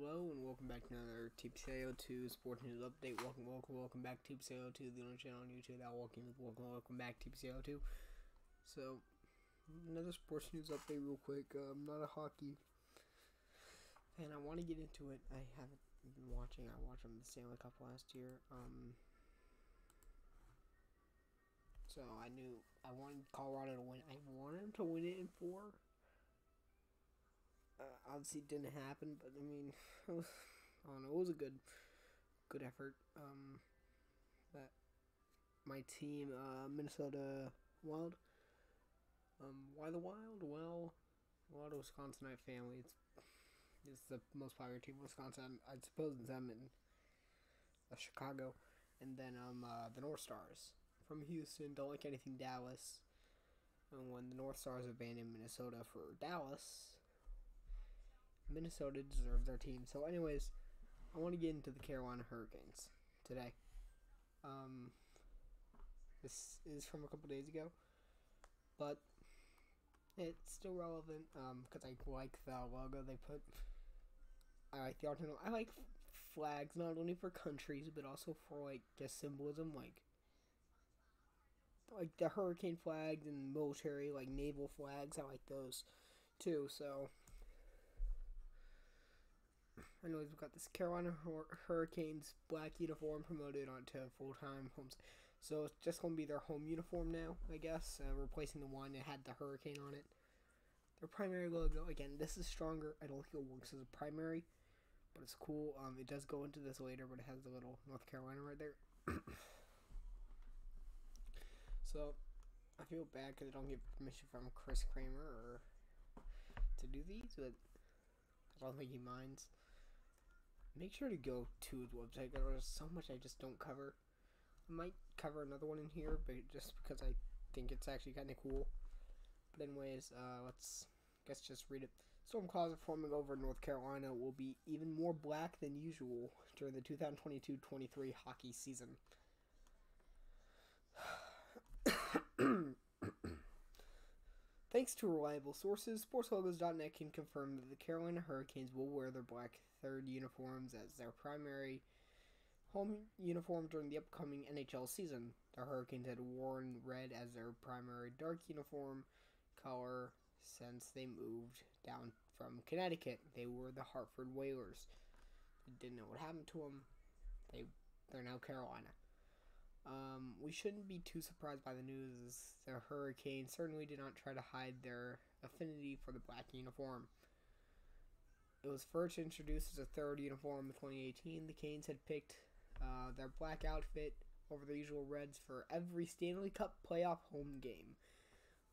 Hello and welcome back to another TPCIO2 Sports News Update. Welcome back to TPCIO2, the only channel on YouTube that welcome back TPCIO2. So, another sports news update real quick. I'm not a hockey fan. I want to get into it. I haven't been watching. I watched them the Stanley Cup last year. So I knew I wanted Colorado to win. I wanted them to win it in 4. Obviously it didn't happen, but I mean, I don't know, it was a good effort. But my team, Minnesota Wild. Why the Wild? Well, a lot of Wisconsinite family. It's the most popular team in Wisconsin. I suppose it's them in Chicago, and then the North Stars from Houston. Don't like anything Dallas. And when the North Stars abandoned Minnesota for Dallas, Minnesota deserves their team. So anyways, I want to get into the Carolina Hurricanes today. This is from a couple days ago, but it's still relevant because I like the logo they put. I like the art. I like flags not only for countries but also for like just symbolism, like the hurricane flags and military, like naval flags. I like those too. So anyways, we've got this Carolina Hurricanes black uniform promoted onto full-time homes. So it's just going to be their home uniform now, I guess, replacing the one that had the hurricane on it. Their primary logo, again, this is stronger. I don't think it works as a primary, but it's cool. It does go into this later, but it has the little North Carolina right there. So I feel bad because I don't get permission from Chris Kramer to do these, but I don't think he minds. Make sure to go to his website. There's so much I just don't cover. I might cover another one in here, but just because I think it's actually kind of cool. But anyways, let's just read it. Storm clouds are forming over North Carolina will be even more black than usual during the 2022-23 hockey season. Thanks to reliable sources, SportsLogos.net can confirm that the Carolina Hurricanes will wear their black third uniforms as their primary home uniform during the upcoming NHL season. The Hurricanes had worn red as their primary dark uniform color since they moved down from Connecticut. They were the Hartford Whalers. They didn't know what happened to them. They're now Carolina. We shouldn't be too surprised by the news, as the Hurricanes certainly did not try to hide their affinity for the black uniform. It was first introduced as a third uniform in 2018. The Canes had picked their black outfit over the usual reds for every Stanley Cup playoff home game.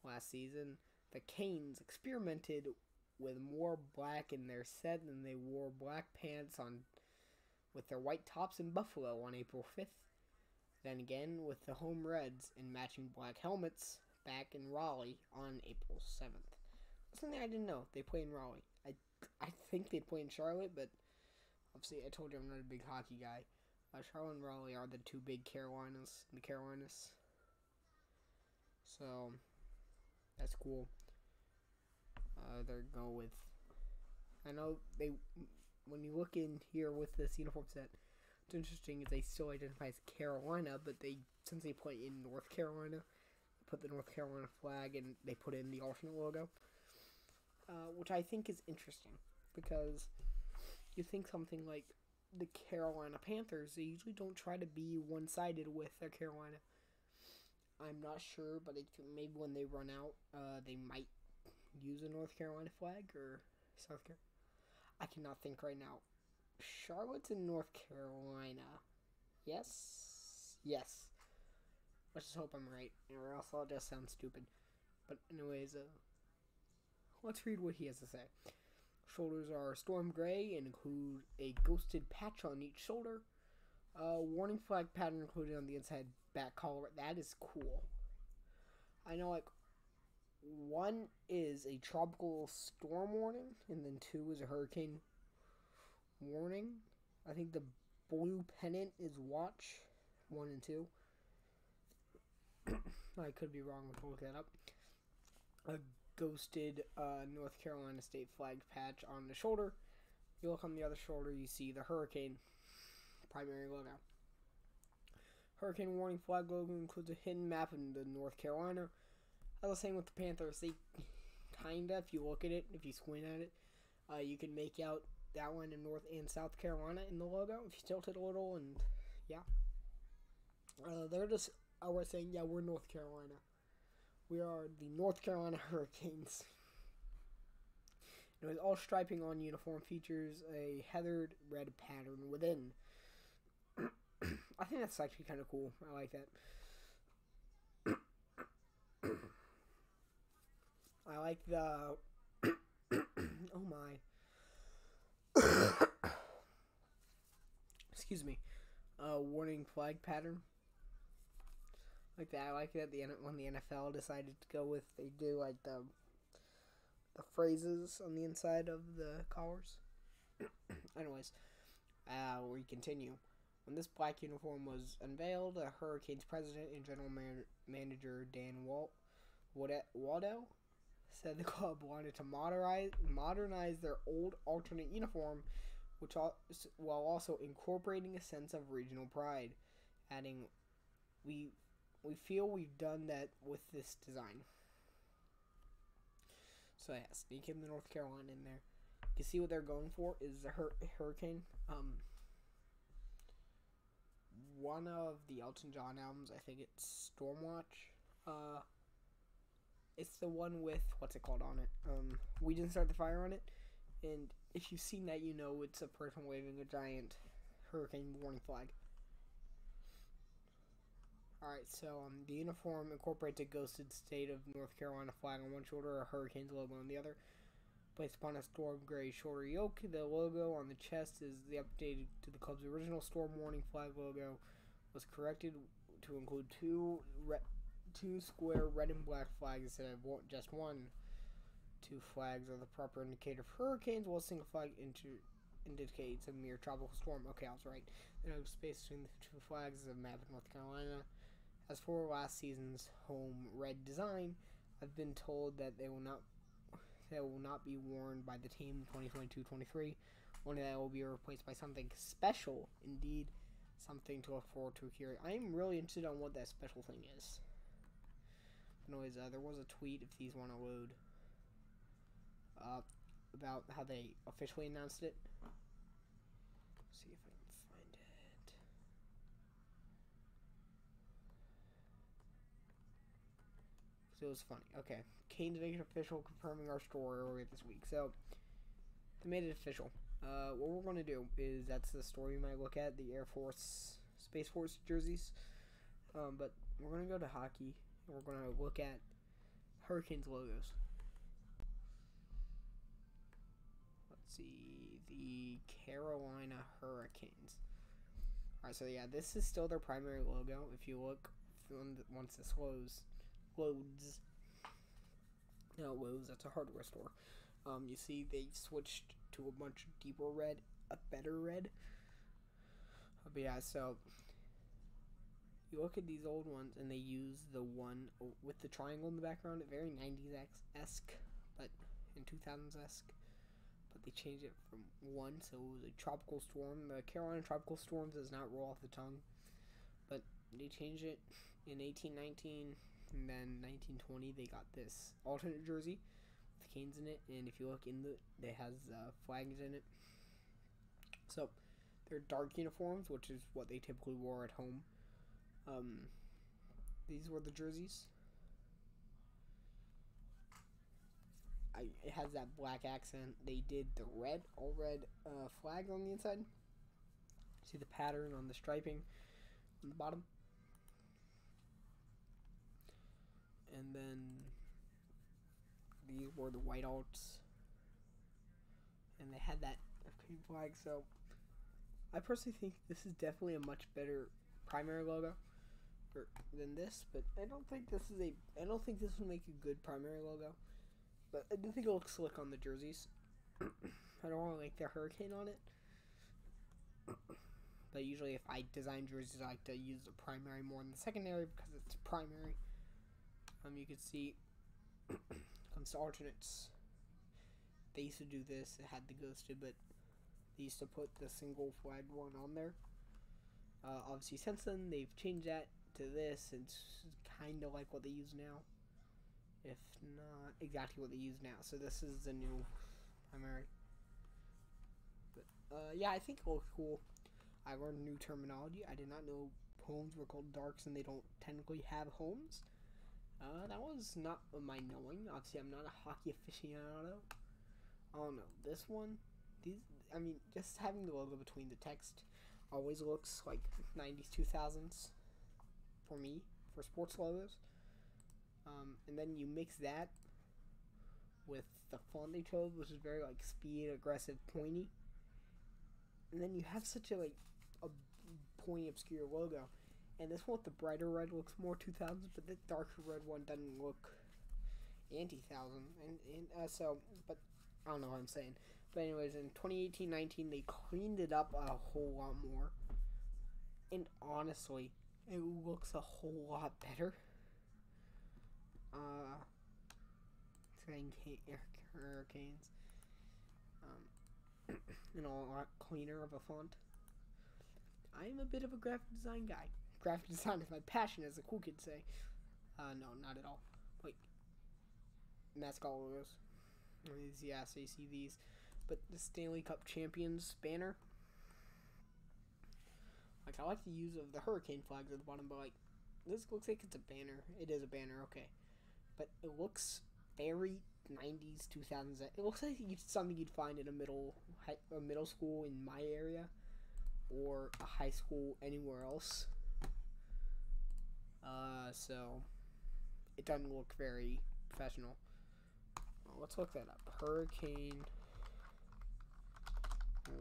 Last season, the Canes experimented with more black in their set than they wore black pants with their white tops in Buffalo on April 5th. Then again with the home Reds in matching black helmets back in Raleigh on April 7th. That's something I didn't know. They play in Raleigh. I think they play in Charlotte, but obviously I told you I'm not a big hockey guy. Charlotte and Raleigh are the two big Carolinas in the Carolinas. So that's cool. They're going with. I know when you look in here with this uniform set, what's interesting is they still identify as Carolina, but since they play in North Carolina, they put the North Carolina flag and they put in the alternate logo, which I think is interesting because you think something like the Carolina Panthers, they usually don't try to be one-sided with their Carolina. I'm not sure, but maybe when they run out, they might use a North Carolina flag or South Carolina. I cannot think right now. Charlotte's in North Carolina. Yes. Let's just hope I'm right, or else I'll just sound stupid. But anyways, let's read what he has to say. Shoulders are storm gray and include a ghosted patch on each shoulder. Warning flag pattern included on the inside back collar. That is cool. I know, like, 1 is a tropical storm warning, and then 2 is a hurricane warning. I think the blue pennant is watch 1 and 2. I could be wrong. We'll look that up. A ghosted North Carolina state flag patch on the shoulder. You look on the other shoulder, you see the Hurricane primary logo. Hurricane warning flag logo includes a hidden map in the North Carolina. I was saying with the Panthers, they kinda, if you look at it, if you squint at it, you can make out that one in North and South Carolina in the logo if you tilt it a little, and yeah. They're just outright saying, yeah, we're North Carolina. We are the North Carolina Hurricanes. It was all striping on uniform features a heathered red pattern within. I think that's actually kind of cool. I like that. I like the... oh my. Excuse me. Warning flag pattern. Like that. I like that when the NFL decided to go with, they do like the phrases on the inside of the collars. Anyways, we continue. When this black uniform was unveiled, the Hurricanes president and general manager Dan Waddell said the club wanted to modernize their old alternate uniform, while also incorporating a sense of regional pride, adding, "We feel we've done that with this design." So yeah, sneaking the North Carolina in there. You can see what they're going for is the Hurricane. One of the Elton John albums, I think it's Stormwatch. It's the one with, what's it called on it? We Didn't Start the Fire on it. And if you've seen that, you know it's a person waving a giant hurricane warning flag. Alright, so the uniform incorporates a ghosted state of North Carolina flag on one shoulder, a Hurricanes logo on the other. Placed upon a storm gray shoulder yoke, the logo on the chest is the updated to the club's original storm warning flag logo. Was corrected to include two square red and black flags instead of just one. Two flags are the proper indicator for hurricanes, while a single flag indicates a mere tropical storm. Okay, I was right. The no space between the two flags is a map of North Carolina. As for last season's home red design, I've been told that they will not be worn by the team 2022-23. Only that will be replaced by something special, indeed, something to look forward to here. I am really interested on what that special thing is. Anyways, there was a tweet, if these want to load, about how they officially announced it. Let's see if I can find it. So it was funny. Okay, Canes make it official, confirming our story earlier this week. So they made it official. What we're going to do is, that's the story you might look at, the Air Force, Space Force jerseys. But we're going to go to hockey, and we're going to look at Hurricanes logos. Let's see, the Carolina Hurricanes. Alright, so yeah, this is still their primary logo. If you look, once this loads. No, loads, that's a hardware store. You see they switched to a much deeper red, a better red. But yeah, so you look at these old ones and they use the one with the triangle in the background, very 90s-esque, but in 2000s-esque. But they changed it from one, so it was a tropical storm. The Carolina Tropical Storm does not roll off the tongue, but they changed it in 1819, and then 1920 they got this alternate jersey with Canes in it, and if you look in it has flags in it. So they're dark uniforms, which is what they typically wore at home. These were the jerseys. It has that black accent. They did the all red flag on the inside. See the pattern on the striping on the bottom. And then these were the white alts. And they had that flag. So I personally think this is definitely a much better primary logo than this, but I don't think this would make a good primary logo. But I do think it looks slick on the jerseys. I don't want to like the hurricane on it. But usually if I design jerseys, I like to use the primary more than the secondary because it's primary. You can see comes to alternates. They used to do this. It had the ghosted, but They used to put the single flag one on there. Obviously, since then, they've changed that to this. It's kind of like what they use now, if not exactly what they use now. So this is the new primary. But yeah, I think it looks cool. I learned new terminology. I did not know homes were called darks, and they don't technically have homes. That was not my knowing. Obviously, I'm not a hockey aficionado. Oh no, this one, I mean, just having the logo between the text always looks like 90s, 2000s for me, for sports logos. And then you mix that with the font they chose, which is very like speed, aggressive, pointy. And then you have such a pointy, obscure logo. And this one with the brighter red looks more 2000s, but the darker red one doesn't look anti-thousand. So, but I don't know what I'm saying. But anyways, in 2018-19, they cleaned it up a whole lot more. And honestly, it looks a whole lot better. Hurricanes. And a lot cleaner of a font. I am a bit of a graphic design guy. Graphic design is my passion, as the cool kids say. No, not at all. Wait. Mascot logos. Yeah, so you see these. But the Stanley Cup Champions banner. Like, I like the use of the hurricane flags at the bottom, but like, this looks like it's a banner. It is a banner, okay. But it looks very 90s, 2000s. It looks like something you'd find in a middle school in my area, or a high school anywhere else. So it doesn't look very professional. Well, let's look that up. Hurricane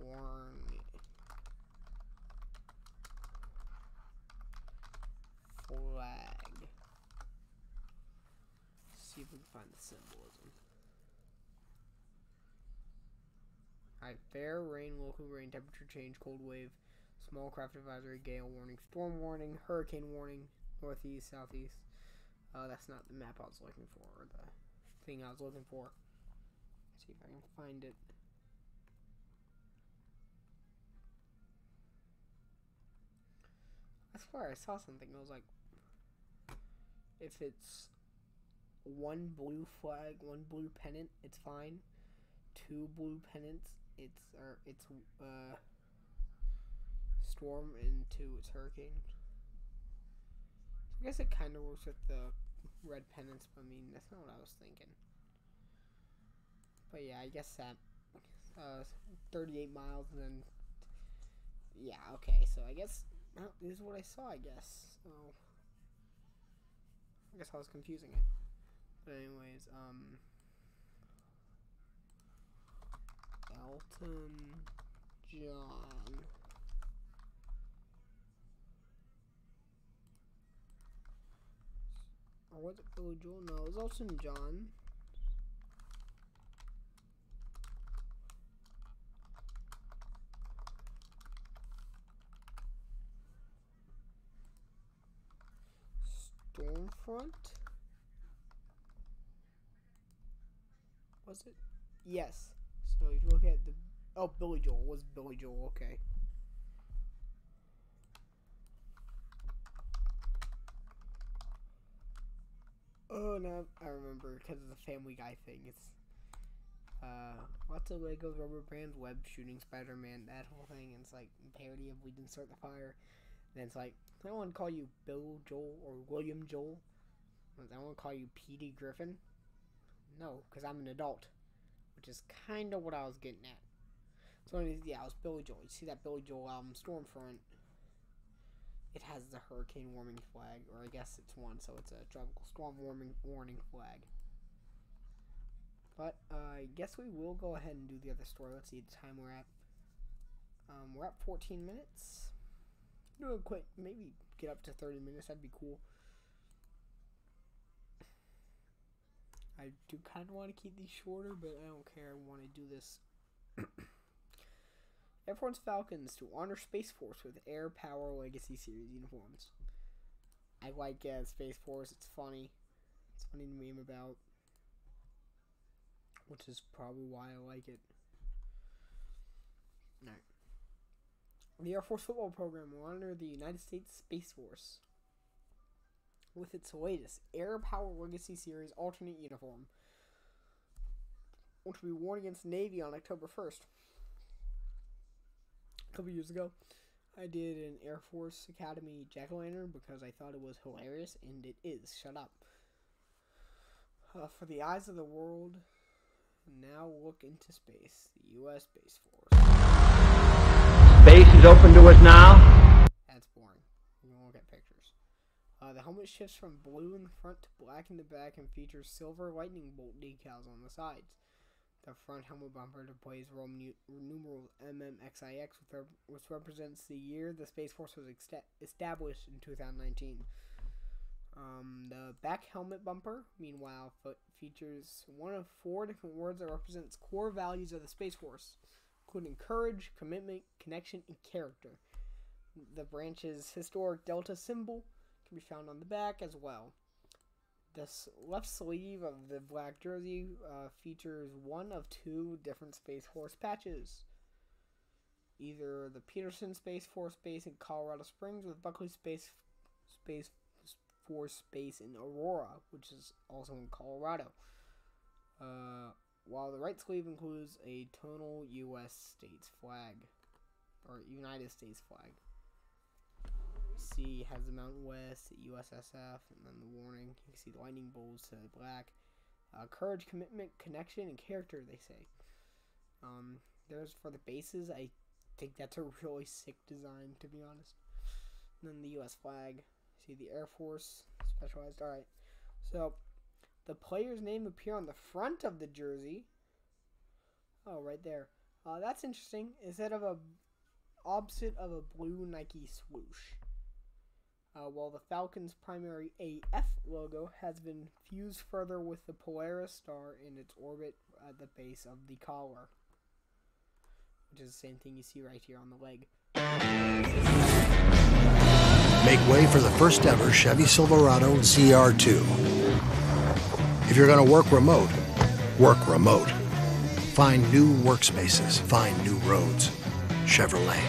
warning flag. See if we can find the symbolism. Alright, fair rain, local rain, temperature change, cold wave, small craft advisory, gale warning, storm warning, hurricane warning, northeast, southeast. That's not the map I was looking for, or the thing I was looking for. Let's see if I can find it. I swear I saw something. I was like, if it's one blue flag, one blue pennant, it's fine. Two blue pennants, it's storm, and two it's hurricane. I guess it kind of works with the red pennants, but I mean, that's not what I was thinking. But yeah, I guess that 38 miles, and then yeah, okay. So I guess this is what I saw. I guess so. I guess I was confusing it. But anyways, Elton John. Or was it Billy Joel? No, it was Elton John. Stormfront? Was it? Yes. So if you look at the... Oh, Billy Joel. Was Billy Joel. Okay. Oh, no. I remember because of the Family Guy thing. It's... lots of Legos, rubber bands, web shooting, Spider-Man, that whole thing. And it's like parody of We Didn't Start the Fire. Then it's like, I don't want to call you Bill Joel or William Joel. I want to call you Petey Griffin. No, because I'm an adult. Which is kind of what I was getting at. So anyways, yeah, it was Billy Joel. You see that Billy Joel album, Stormfront. It has the hurricane warning flag. Or I guess it's one, so it's a tropical storm warning flag. But I guess we will go ahead and do the other story. Let's see the time we're at. We're at 14 minutes. Do a quick, maybe get up to 30 minutes. That'd be cool. I do kind of want to keep these shorter, but I don't care. I want to do this. Air Force Falcons to honor Space Force with Air Power Legacy Series uniforms. I like Space Force. It's funny. It's funny to meme about. Which is probably why I like it. Alright. The Air Force football program will honor the United States Space Force with its latest Air Power Legacy Series alternate uniform, which will be worn against the Navy on October 1st. A couple years ago, I did an Air Force Academy jack-o'-lantern because I thought it was hilarious, and it is. Shut up. For the eyes of the world, now look into space. The U.S. Space Force. Space is open to us now. That's boring. You won't look at pictures. The helmet shifts from blue in the front to black in the back and features silver lightning bolt decals on the sides. The front helmet bumper displays Roman numerals MMXIX, which represents the year the Space Force was established in 2019. The back helmet bumper, meanwhile, features one of 4 different words that represents core values of the Space Force, including courage, commitment, connection, and character. The branch's historic Delta symbol can be found on the back as well. The left sleeve of the black jersey features one of 2 different Space Force patches. Either the Peterson Space Force base in Colorado Springs with Buckley Space Force base in Aurora, which is also in Colorado. While the right sleeve includes a tonal U.S. States flag, or United States flag. See, has the Mountain West, USSF, and then the warning. You can see the lightning bolts to the black. Courage, commitment, connection, and character, they say. There's for the bases. I think that's a really sick design, to be honest. And then the U.S. flag. See the Air Force, specialized. Alright, so the player's name appear on the front of the jersey. Oh, right there. That's interesting. Instead of opposite of a blue Nike swoosh. While the Falcon's primary AF logo has been fused further with the Polaris star in its orbit at the base of the collar, which is the same thing you see right here on the leg. Make way for the first ever Chevy Silverado ZR2. If you're going to work remote, work remote. Find new workspaces, find new roads. Chevrolet.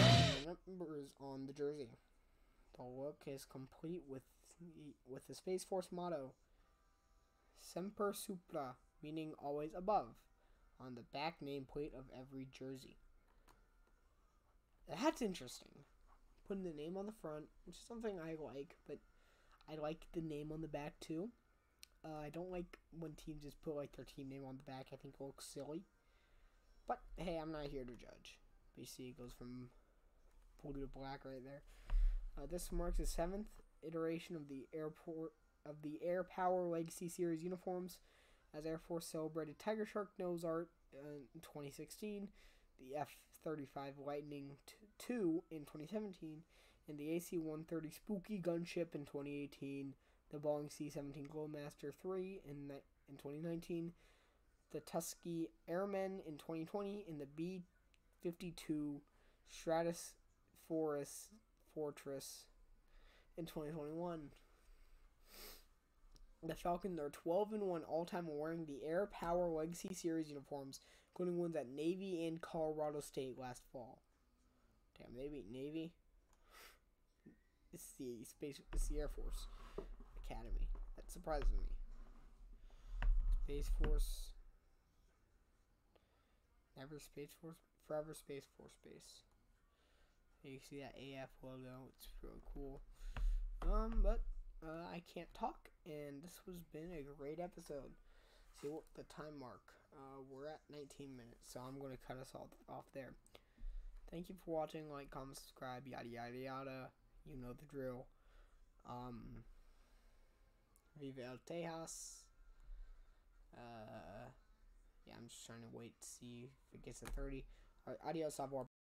Numbers on the jersey. The look is complete with the Space Force motto, Semper Supra, meaning always above, on the back nameplate of every jersey. That's interesting. Putting the name on the front, which is something I like, but I like the name on the back too. I don't like when teams just put like their team name on the back. I think it looks silly. But hey, I'm not here to judge. But you see, it goes from blue to black right there. This marks the 7th iteration of the Air Power Legacy Series uniforms, as Air Force celebrated Tiger Shark nose art in 2016, the F-35 Lightning II in 2017, and the AC-130 Spooky gunship in 2018, the Boeing C-17 Glowmaster III in 2019, the Tuskegee Airmen in 2020, and the B-52 Stratus Fortress in 2021. The Falcons are 12-1 all-time wearing the Air Power Legacy Series uniforms, including ones at Navy and Colorado State last fall. Damn, they beat Navy. It's the Air Force Academy. That surprises me. Space Force. Never Space Force. Forever Space Force base. You can see that AF logo. It's really cool. But I can't talk, and this has been a great episode. See what the time mark. We're at 19 minutes, so I'm going to cut us all off there. Thank you for watching. Like, comment, subscribe, yada yada yada. You know the drill. Viva el Tejas. Yeah, I'm just trying to wait to see if it gets to 30. Alright, adios, au revoir.